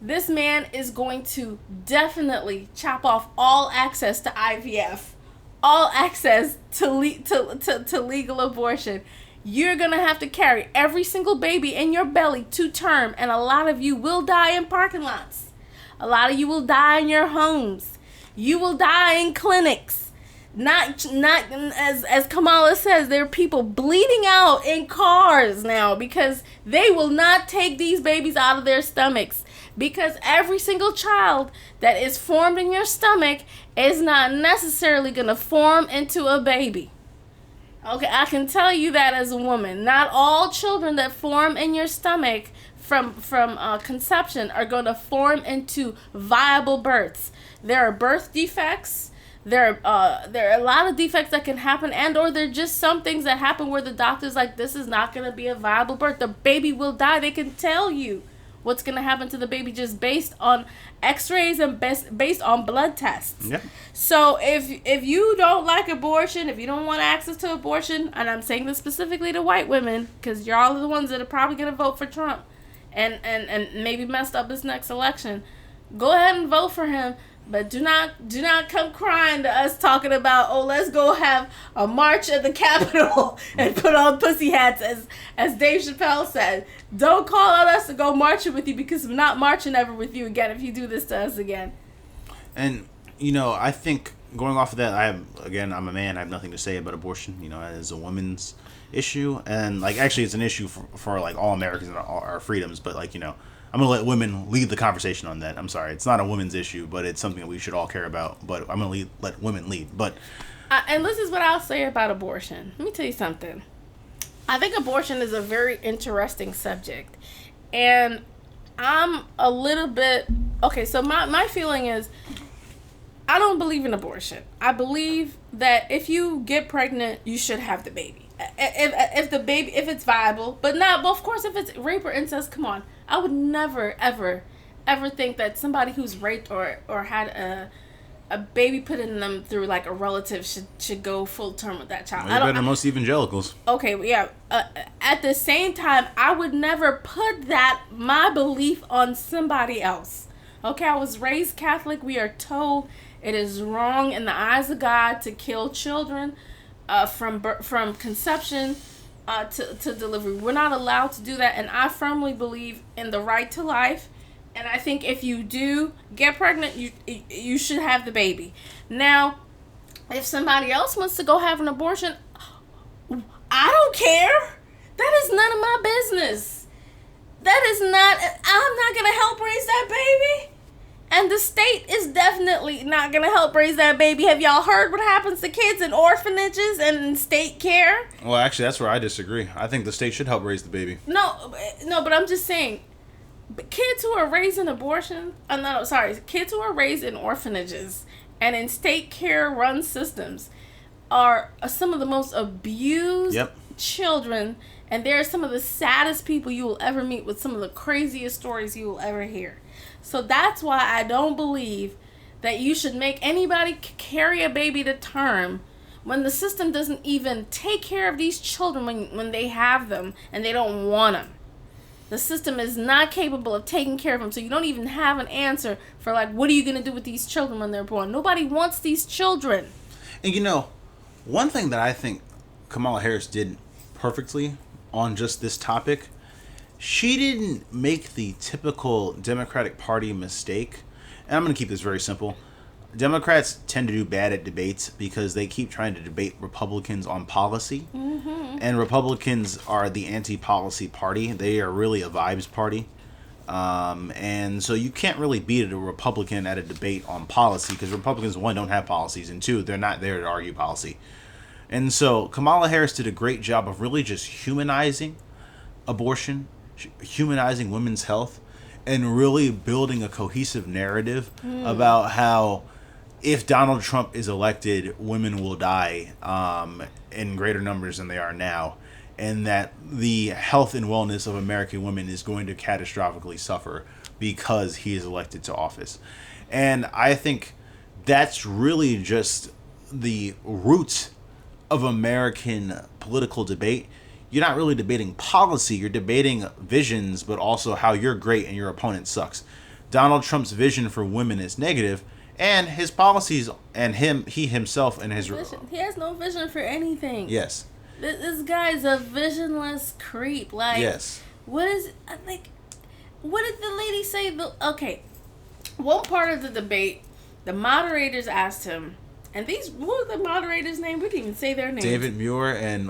This man is going to definitely chop off all access to IVF. all access to legal abortion, you're going to have to carry every single baby in your belly to term, and a lot of you will die in parking lots. A lot of you will die in your homes. You will die in clinics. Not as Kamala says, there are people bleeding out in cars now because they will not take these babies out of their stomachs, because every single child that is formed in your stomach is not necessarily going to form into a baby. Okay, I can tell you that as a woman. Not all children that form in your stomach from conception are going to form into viable births. There are birth defects. There are a lot of defects that can happen, and or there are just some things that happen where the doctor's like, this is not going to be a viable birth. The baby will die. They can tell you what's going to happen to the baby just based on x-rays and based on blood tests. Yeah. So if you don't like abortion, if you don't want access to abortion, and I'm saying this specifically to white women, because y'all are the ones that are probably going to vote for Trump and maybe messed up this next election, go ahead and vote for him. But do not come crying to us talking about, oh, let's go have a march at the Capitol and put on pussy hats, as Dave Chappelle said. Don't call on us to go marching with you, because we're not marching ever with you again if you do this to us again. And, you know, I think going off of that, I'm a man. I have nothing to say about abortion, you know, as a woman's issue. And, like, actually it's an issue for like, all Americans and all our freedoms. But, like, you know, I'm going to let women lead the conversation on that. I'm sorry. It's not a women's issue, but it's something that we should all care about. But I'm going to let women lead. But and this is what I'll say about abortion. Let me tell you something. I think abortion is a very interesting subject. And I'm a little bit... Okay, so my feeling is, I don't believe in abortion. I believe that if you get pregnant, you should have the baby. If it's viable, but of course, if it's rape or incest, come on. I would never, ever, ever think that somebody who's raped or had a baby put in them through like a relative should go full term with that child. Well, you're better than most evangelicals. Okay, yeah. At the same time, I would never put my belief on somebody else. Okay, I was raised Catholic. We are told it is wrong in the eyes of God to kill children from conception to delivery. We're not allowed to do that, and I firmly believe in the right to life. And I think if you do get pregnant, you should have the baby. Now, if somebody else wants to go have an abortion, I don't care. That is none of my business. I'm not going to help raise that baby. And the state is definitely not going to help raise that baby. Have y'all heard what happens to kids in orphanages and in state care? Well, actually, that's where I disagree. I think the state should help raise the baby. No, but I'm just saying, kids who are raised in kids who are raised in orphanages and in state care run systems are some of the most abused children, and they're some of the saddest people you will ever meet, with some of the craziest stories you will ever hear. So that's why I don't believe that you should make anybody carry a baby to term when the system doesn't even take care of these children when they have them and they don't want them. The system is not capable of taking care of them, so you don't even have an answer for, like, what are you going to do with these children when they're born? Nobody wants these children. And, you know, one thing that I think Kamala Harris did perfectly on just this topic, she didn't make the typical Democratic Party mistake. And I'm going to keep this very simple. Democrats tend to do bad at debates because they keep trying to debate Republicans on policy. Mm-hmm. And Republicans are the anti-policy party. They are really a vibes party. And so you can't really beat a Republican at a debate on policy, because Republicans, one, don't have policies, and two, they're not there to argue policy. And so Kamala Harris did a great job of really just humanizing abortion, humanizing women's health, and really building a cohesive narrative about how if Donald Trump is elected, women will die in greater numbers than they are now, and that the health and wellness of American women is going to catastrophically suffer because he is elected to office. And I think that's really just the roots of American political debate. You're not really debating policy, you're debating visions, but also how you're great and your opponent sucks. Donald Trump's vision for women is negative, and his policies and he himself and his He has no vision for anything. yes, This guy's a visionless creep. Like, yes. what is like? What did the lady say? Okay, one part of the debate, the moderators asked him, and what were the moderators' name? We didn't even say their names. David Muir and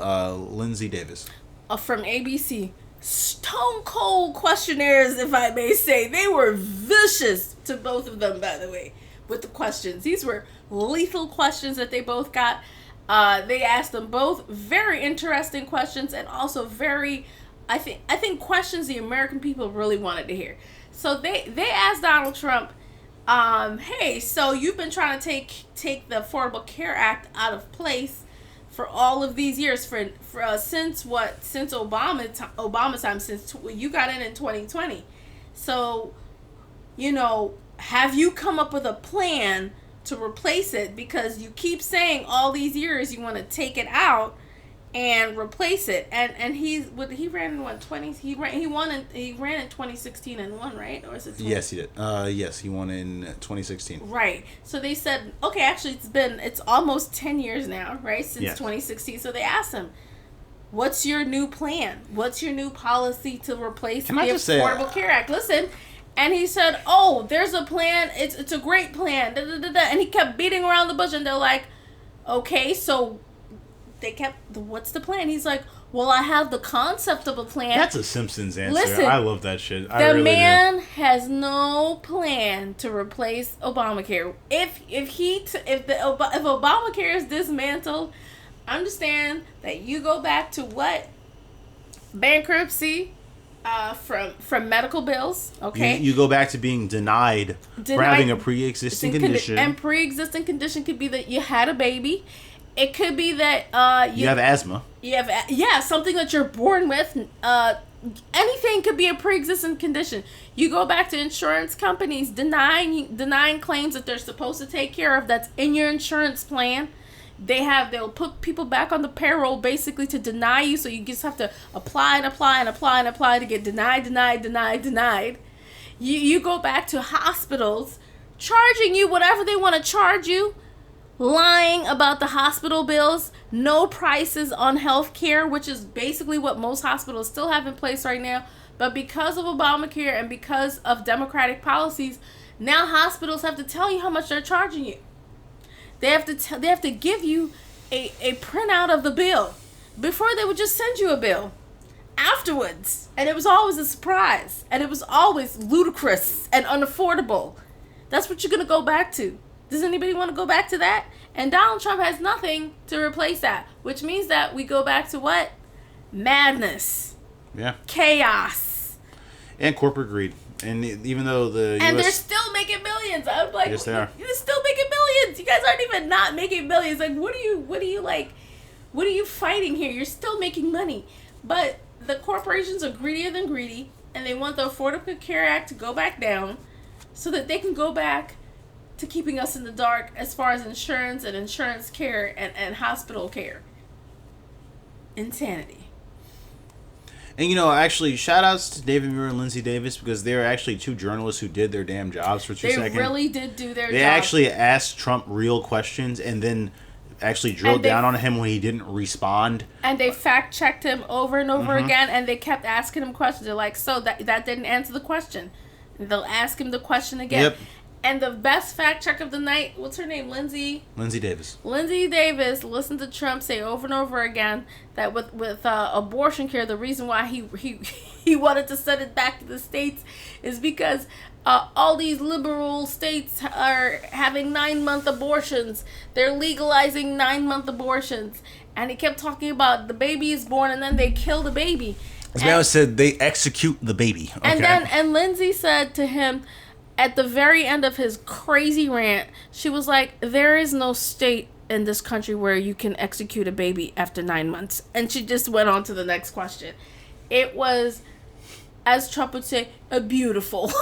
Lindsay Davis. From ABC. Stone cold questionnaires, if I may say. They were vicious to both of them, by the way, with the questions. These were lethal questions that they both got. They asked them both very interesting questions, and also very, I think questions the American people really wanted to hear. So they asked Donald Trump, hey, so you've been trying to take the Affordable Care Act out of place for all of these years, since Obama's time, since you got in 2020. So, have you come up with a plan to replace it? Because you keep saying all these years you want to take it out and replace it. And he ran in what, 20? He ran in 2016 and won, right? Or is it 20? Yes, he did. Yes, he won in 2016. Right. So they said, okay, actually it's almost 10 years now, right? Since Yes. 2016. So they asked him, what's your new plan? What's your new policy to replace the Affordable Care Act? Listen. And he said, oh, there's a plan. It's a great plan. Da, da, da, da. And he kept beating around the bush, and they're like, okay, so what's the plan? He's like, well, I have the concept of a plan. That's a Simpsons answer. Listen, I love that shit. The man has no plan to replace Obamacare. If Obamacare is dismantled, understand that you go back to what? Bankruptcy, from medical bills. Okay, you go back to being denied for having a pre-existing condition. And pre-existing condition could be that you had a baby. It could be that you have asthma. You have something that you're born with. Anything could be a pre-existing condition. You go back to insurance companies denying claims that they're supposed to take care of that's in your insurance plan. They'll put people back on the payroll basically to deny you, so you just have to apply to get denied. You go back to hospitals charging you whatever they want to charge you. Lying about the hospital bills, no prices on health care, which is basically what most hospitals still have in place right now. But because of Obamacare and because of Democratic policies, now hospitals have to tell you how much they're charging you. They have to give you a printout of the bill. Before, they would just send you a bill afterwards, and it was always a surprise, and it was always ludicrous and unaffordable. That's what you're gonna go back to. Does anybody want to go back to that? And Donald Trump has nothing to replace that, which means that we go back to what? Madness. Yeah. Chaos. And corporate greed. And even though and they're still making millions. I'm like, yes, they are. You're still making millions. You guys aren't even not making millions. Like, what are you fighting here? You're still making money. But the corporations are greedier than greedy, and they want the Affordable Care Act to go back down so that they can go back to keeping us in the dark as far as insurance and insurance care and hospital care. Insanity. And actually, shout outs to David Muir and Lindsay Davis, because they're actually two journalists who did their damn jobs for 2 seconds. They really did do their job. They actually asked Trump real questions and then actually drilled down on him when he didn't respond. And they fact checked him over and over again, and they kept asking him questions. They're like, so that didn't answer the question. And they'll ask him the question again. Yep. And the best fact check of the night, what's her name? Lindsay Davis. Lindsay Davis listened to Trump say over and over again that with abortion care, the reason why he wanted to send it back to the states is because all these liberal states are having 9-month abortions. They're legalizing 9-month abortions. And he kept talking about the baby is born and then they kill the baby. As Mel said, they execute the baby. Okay. And Lindsay said to him, at the very end of his crazy rant, she was like, there is no state in this country where you can execute a baby after 9 months. And she just went on to the next question. It was, as Trump would say, a beautiful.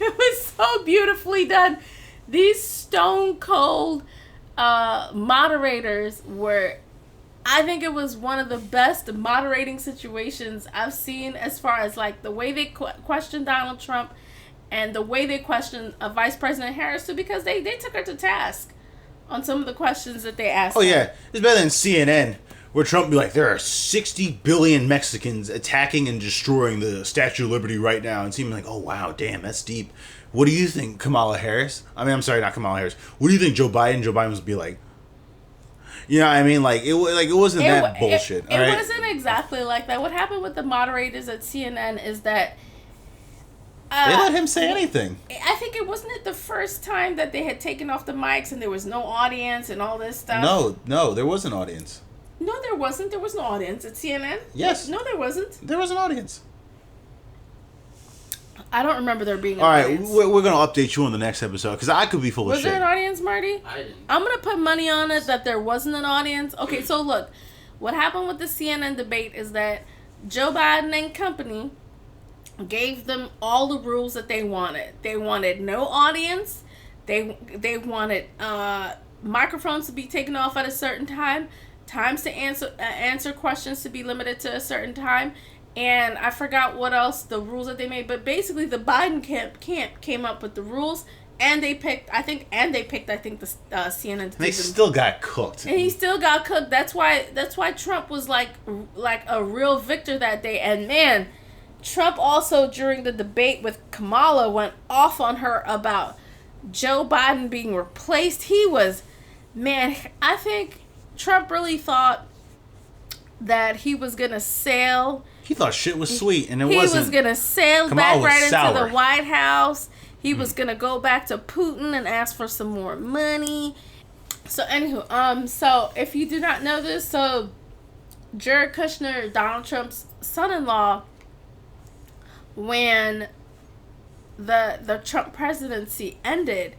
It was so beautifully done. These stone cold moderators were, I think it was one of the best moderating situations I've seen as far as like the way they questioned Donald Trump and the way they questioned Vice President Harris too, because they took her to task on some of the questions that they asked. Oh her. yeah, it's better than CNN, where Trump be like, there are 60 billion Mexicans attacking and destroying the Statue of Liberty right now, and seeming like, oh wow, damn, that's deep. What do you think, Kamala Harris? I mean, I'm sorry, not Kamala Harris. What do you think, Joe Biden? Joe Biden must be like, you know what I mean? Like it wasn't that bullshit. It wasn't exactly like that. What happened with the moderators at CNN is that they let him say anything. I think it wasn't the first time that they had taken off the mics and there was no audience and all this stuff. No, there was an audience. No, there wasn't. There was no audience at CNN. Yes. No, there wasn't. There was an audience. I don't remember there being an all right, audience. we're going to update you on the next episode, because I could be full of Was shit. there an audience, Marty? I didn't. I'm going to put money on it that there wasn't an audience. Okay, so look. What happened with the CNN debate is that Joe Biden and company gave them all the rules that they wanted. They wanted no audience. They wanted microphones to be taken off at a certain time. Times to answer questions to be limited to a certain time. And I forgot what else the rules that they made, but basically the Biden camp came up with the rules, and they picked the CNN. They still got cooked. And he still got cooked. That's why Trump was like a real victor that day. And man, Trump also during the debate with Kamala went off on her about Joe Biden being replaced. I think Trump really thought that he was gonna sail. He thought shit was sweet, and it He wasn't. was gonna sail Kamala back right was sour. into the White House. He was gonna go back to Putin and ask for some more money. So anywho, so if you do not know this, so Jared Kushner, Donald Trump's son-in-law, when the Trump presidency ended,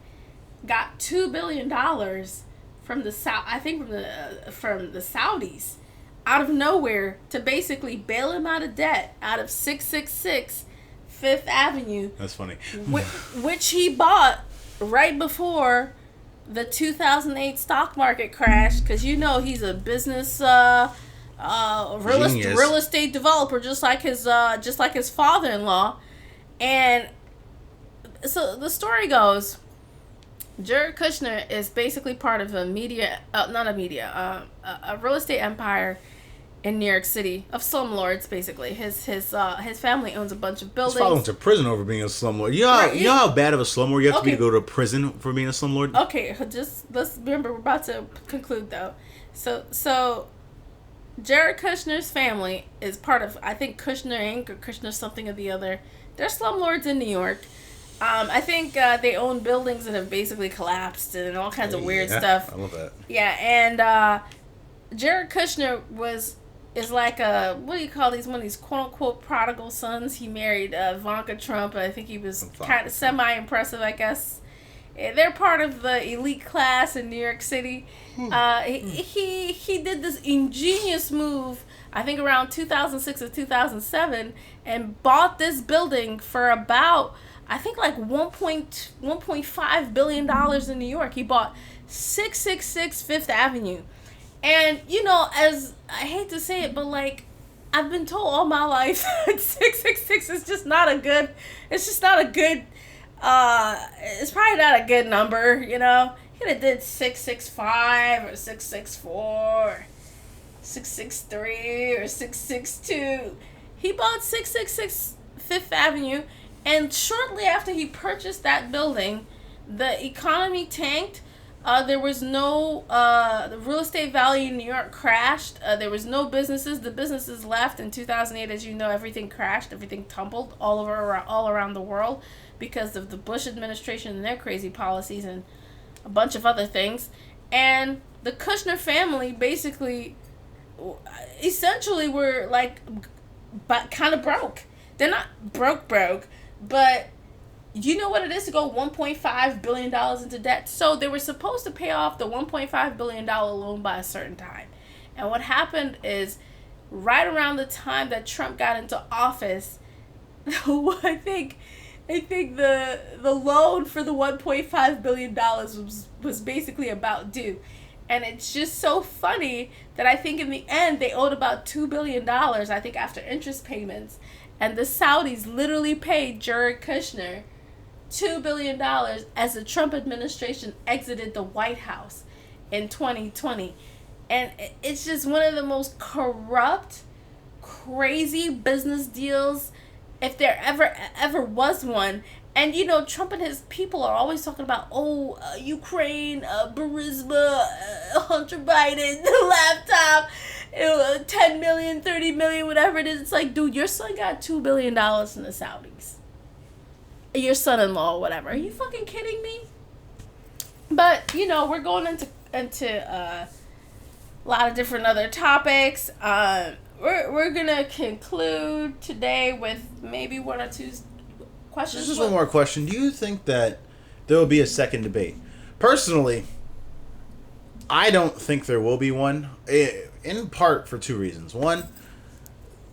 got $2 billion from the from the Saudis out of nowhere to basically bail him out of debt out of 666 Fifth Avenue. That's funny. Which he bought right before the 2008 stock market crash, because he's a business real estate developer, just like his father-in-law. And so the story goes, Jared Kushner is basically part of a real estate empire in New York City of slumlords. Basically, his family owns a bunch of buildings. His father went to prison over being a slumlord. You know how bad of a slumlord you have to be to go to prison for being a slumlord? Okay, just let's remember we're about to conclude though. So Jared Kushner's family is part of, I think, Kushner Inc. or Kushner something or the other. They're slumlords in New York. I think they own buildings that have basically collapsed and all kinds of weird stuff. I love that. Yeah, and Jared Kushner is like what do you call these? One of these quote unquote prodigal sons. He married Ivanka Trump. I think he was kind of semi-impressive, I guess. They're part of the elite class in New York City. He did this ingenious move, I think around 2006 or 2007, and bought this building for about, I think like $1.5 billion in New York. He bought 666 Fifth Avenue. And, as I hate to say it, but like, I've been told all my life that 666 is just not a good, it's probably not a good number, He could have did 665 or 664 or 663 or 662. He bought 666 Fifth Avenue, and shortly after he purchased that building, the economy tanked. There was no, the real estate value in New York crashed. There was no businesses. The businesses left in 2008. As you know, everything crashed. Everything tumbled all around the world because of the Bush administration and their crazy policies and a bunch of other things. And the Kushner family basically, essentially were like, but kind of broke. They're not broke, but you know what it is to go $1.5 billion into debt? So they were supposed to pay off the $1.5 billion loan by a certain time. And what happened is, right around the time that Trump got into office, I think the loan for the $1.5 billion was basically about due. And it's just so funny that I think in the end they owed about $2 billion, I think, after interest payments. And the Saudis literally paid Jared Kushner $2 billion as the Trump administration exited the White House in 2020. And it's just one of the most corrupt, crazy business deals, if there ever was one. And, you know, Trump and his people are always talking about, Ukraine, Burisma, Hunter Biden, the laptop, 10 million, 30 million, whatever it is. It's like, dude, your son got $2 billion in the Saudis. Your son-in-law or whatever. Are you fucking kidding me? But, you know, we're going into a lot of different other topics. We're going to conclude today with maybe one or two questions. Just one more question. Do you think that there will be a second debate? Personally, I don't think there will be one. In part for two reasons. One,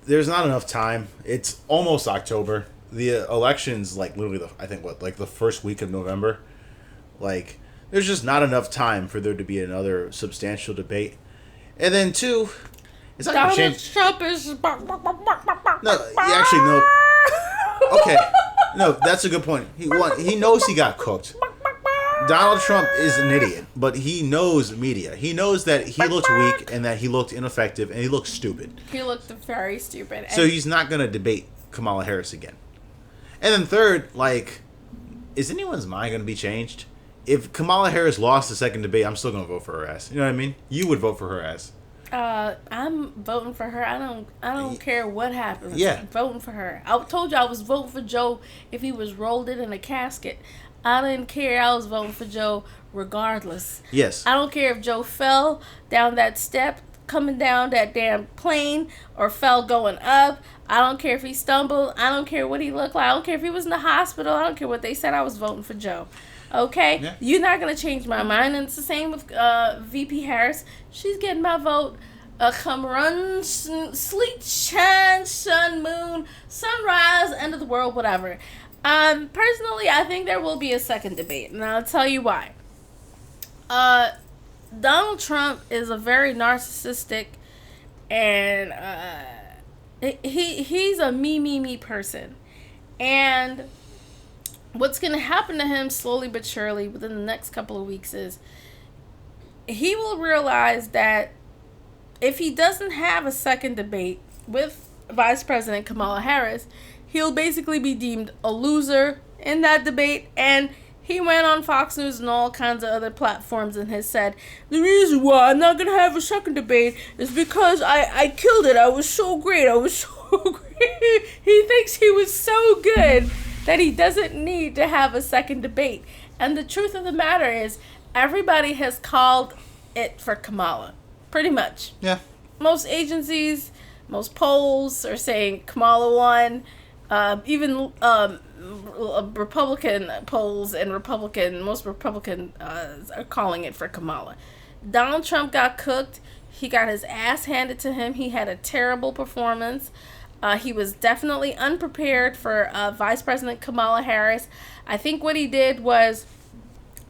there's not enough time. It's almost October. The election's like literally the first week of November. Like, there's just not enough time for there to be another substantial debate. And then two, it's not gonna change. Trump is No, actually no. Okay, no, that's a good point. He knows he got cooked. Donald Trump is an idiot, but he knows media. He knows that he looked weak and that he looked ineffective and he looked stupid. He looked very stupid. So he's not going to debate Kamala Harris again. And then third, like, is anyone's mind going to be changed? If Kamala Harris lost the second debate, I'm still going to vote for her ass. You know what I mean? You would vote for her ass. I'm voting for her. I don't care what happens. Yeah. I'm voting for her. I told you I was voting for Joe if he was rolled in a casket. I didn't care. I was voting for Joe regardless. Yes. I don't care if Joe fell down that step coming down that damn plane or fell going up. I don't care if he stumbled. I don't care what he looked like. I don't care if he was in the hospital. I don't care what they said. I was voting for Joe. Okay? Yeah. You're not going to change my mind. And it's the same with VP Harris. She's getting my vote. Come run, sleet, shine, sun, moon, sunrise, end of the world, whatever. Personally, I think there will be a second debate, and I'll tell you why. Donald Trump is a very narcissistic and he's a me person. And what's going to happen to him slowly but surely within the next couple of weeks is he will realize that if he doesn't have a second debate with Vice President Kamala Harris, he'll basically be deemed a loser in that debate. And he went on Fox News and all kinds of other platforms and has said, the reason why I'm not going to have a second debate is because I killed it. I was so great. He thinks he was so good that he doesn't need to have a second debate. And the truth of the matter is, everybody has called it for Kamala. Pretty much. Yeah. Most agencies, most polls are saying Kamala won. Even Republican polls and most Republican are calling it for Kamala. Donald Trump got cooked. He got his ass handed to him. He had a terrible performance. He was definitely unprepared for Vice President Kamala Harris. I think what he did was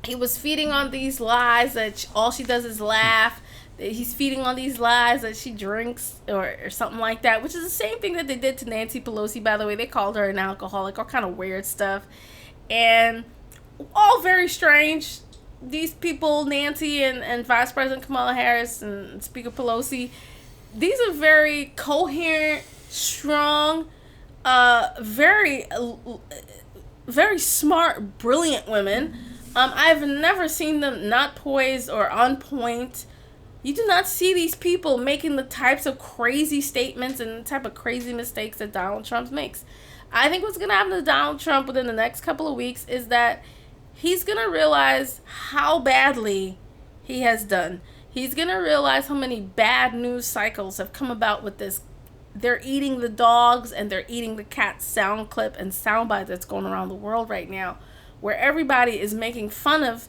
he was feeding on these lies that all she does is laugh. He's feeding on these lies that she drinks or something like that, which is the same thing that they did to Nancy Pelosi, by the way. They called her an alcoholic, all kind of weird stuff. And all very strange. These people, Nancy and Vice President Kamala Harris and Speaker Pelosi, these are very coherent, strong, very smart, brilliant women. I've never seen them not poised or on point. You do not see these people making the types of crazy statements and the type of crazy mistakes that Donald Trump makes. I think what's going to happen to Donald Trump within the next couple of weeks is that he's going to realize how badly he has done. He's going to realize how many bad news cycles have come about with this. They're eating the dogs and they're eating the cats sound clip and soundbite that's going around the world right now, where everybody is making fun of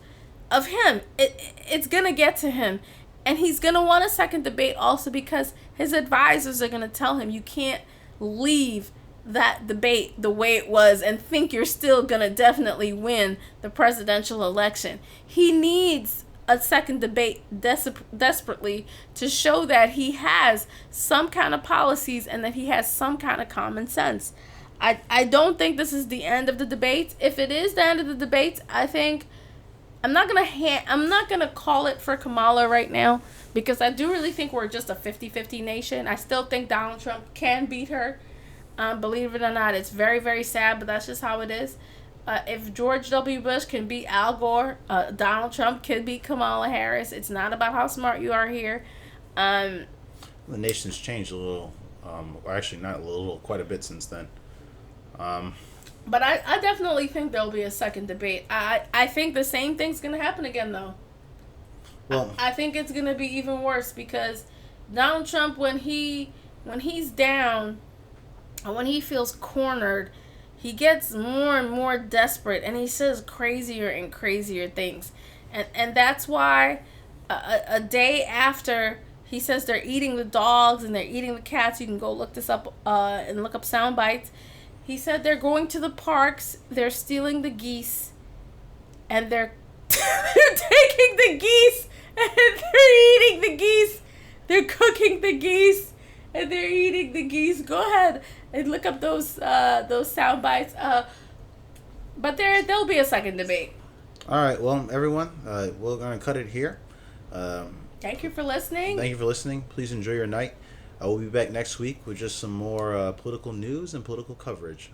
him. It's going to get to him. And he's going to want a second debate also because his advisors are going to tell him you can't leave that debate the way it was and think you're still going to definitely win the presidential election. He needs a second debate desperately to show that he has some kind of policies and that he has some kind of common sense. I don't think this is the end of the debates. If it is the end of the debates, I think I'm not gonna call it for Kamala right now, because I do really think we're just a 50-50 nation. I still think Donald Trump can beat her. Believe it or not, it's very, very sad, but that's just how it is. If George W. Bush can beat Al Gore, Donald Trump can beat Kamala Harris. It's not about how smart you are here. The nation's changed a little. Or actually, not a little, quite a bit since then. But I definitely think there'll be a second debate. I think the same thing's going to happen again, though. Well, I think it's going to be even worse, because Donald Trump, when he's down, and when he feels cornered, he gets more and more desperate, and he says crazier and crazier things. And that's why a day after he says they're eating the dogs and they're eating the cats, you can go look this up and look up sound bites. He said they're going to the parks, they're stealing the geese, and they're taking the geese, and they're eating the geese. They're cooking the geese, and they're eating the geese. Go ahead and look up those sound bites. But there'll be a second debate. all right. Well, everyone, we're going to cut it here. Thank you for listening. Thank you for listening. Please enjoy your night. We'll be back next week with just some more political news and political coverage.